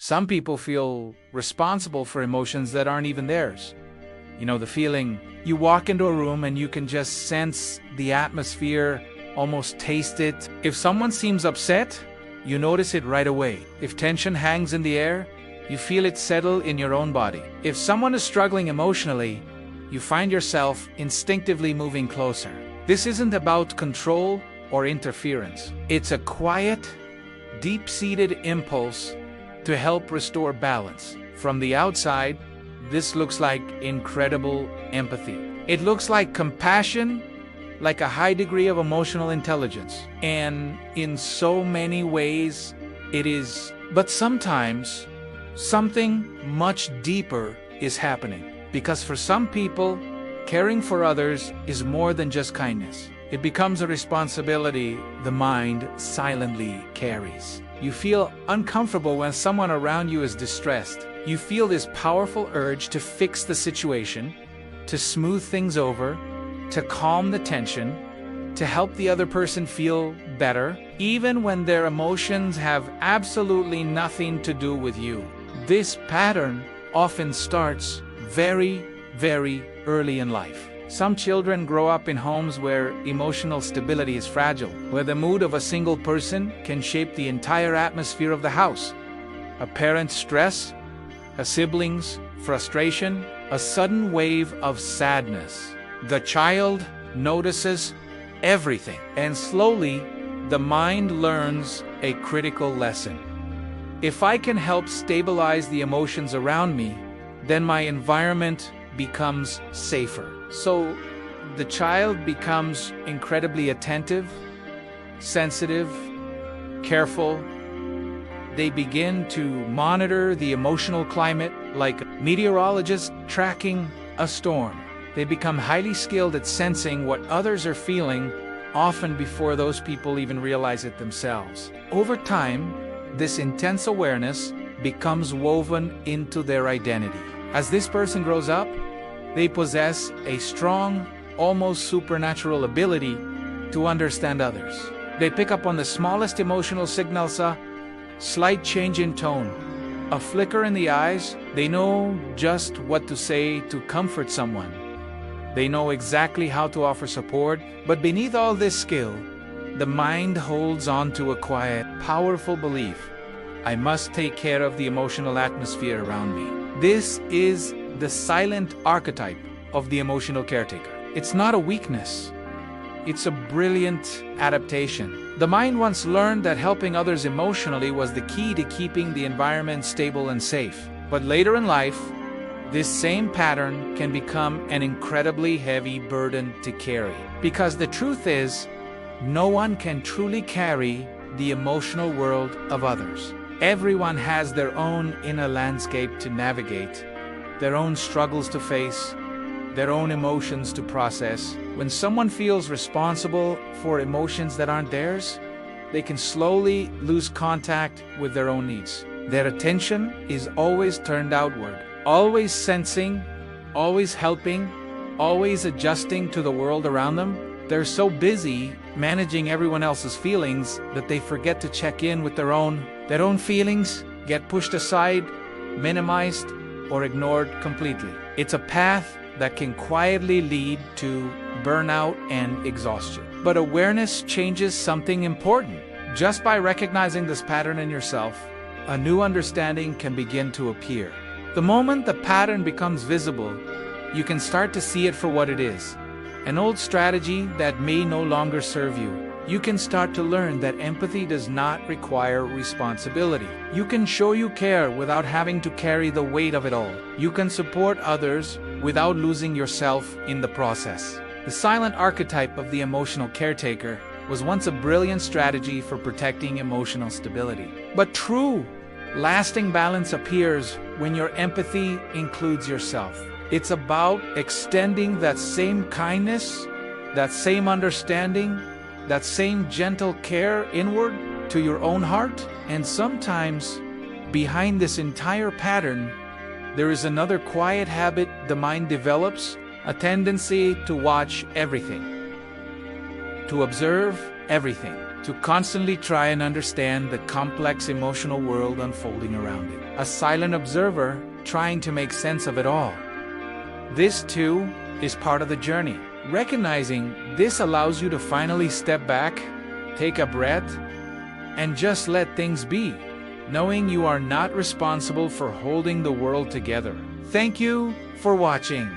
Some people feel responsible for emotions that aren't even theirs. You know, the feeling you walk into a room and you can just sense the atmosphere, almost taste it. If someone seems upset, you notice it right away. If tension hangs in the air, you feel it settle in your own body. If someone is struggling emotionally, you find yourself instinctively moving closer. This isn't about control or interference. It's a quiet, deep-seated impulse to help restore balance. From the outside, this looks like incredible empathy. It looks like compassion, like a high degree of emotional intelligence. And in so many ways, it is. But sometimes, something much deeper is happening. Because for some people, caring for others is more than just kindness. It becomes a responsibility the mind silently carries. You feel uncomfortable when someone around you is distressed. You feel this powerful urge to fix the situation, to smooth things over, to calm the tension, to help the other person feel better, even when their emotions have absolutely nothing to do with you. This pattern often starts very, very early in life. Some children grow up in homes where emotional stability is fragile, where the mood of a single person can shape the entire atmosphere of the house. A parent's stress, a sibling's frustration, a sudden wave of sadness. The child notices everything, and slowly the mind learns a critical lesson. If I can help stabilize the emotions around me, then my environment becomes safer. So the child becomes incredibly attentive, sensitive, careful. They begin to monitor the emotional climate like meteorologists tracking a storm. They become highly skilled at sensing what others are feeling, often before those people even realize it themselves. Over time, this intense awareness becomes woven into their identity. As this person grows up, they possess a strong, almost supernatural ability to understand others. They pick up on the smallest emotional signals, a slight change in tone, a flicker in the eyes. They know just what to say to comfort someone. They know exactly how to offer support, but beneath all this skill, the mind holds on to a quiet, powerful belief. I must take care of the emotional atmosphere around me. This is the silent archetype of the emotional caretaker. It's not a weakness. It's a brilliant adaptation. The mind once learned that helping others emotionally was the key to keeping the environment stable and safe. But later in life, this same pattern can become an incredibly heavy burden to carry. Because the truth is, no one can truly carry the emotional world of others. Everyone has their own inner landscape to navigate, their own struggles to face, their own emotions to process. When someone feels responsible for emotions that aren't theirs, they can slowly lose contact with their own needs. Their attention is always turned outward, always sensing, always helping, always adjusting to the world around them. They're so busy managing everyone else's feelings that they forget to check in with their own feelings, get pushed aside, minimized, or ignored completely. It's a path that can quietly lead to burnout and exhaustion. But awareness changes something important. Just by recognizing this pattern in yourself, a new understanding can begin to appear. The moment the pattern becomes visible, you can start to see it for what it is, an old strategy that may no longer serve you. You can start to learn that empathy does not require responsibility. You can show you care without having to carry the weight of it all. You can support others without losing yourself in the process. The silent archetype of the emotional caretaker was once a brilliant strategy for protecting emotional stability. But true, lasting balance appears when your empathy includes yourself. It's about extending that same kindness, that same understanding, that same gentle care inward to your own heart. And sometimes, behind this entire pattern, there is another quiet habit the mind develops, a tendency to watch everything, to observe everything, to constantly try and understand the complex emotional world unfolding around it. A silent observer trying to make sense of it all. This, too, is part of the journey. Recognizing this allows you to finally step back, take a breath, and just let things be, knowing you are not responsible for holding the world together. Thank you for watching.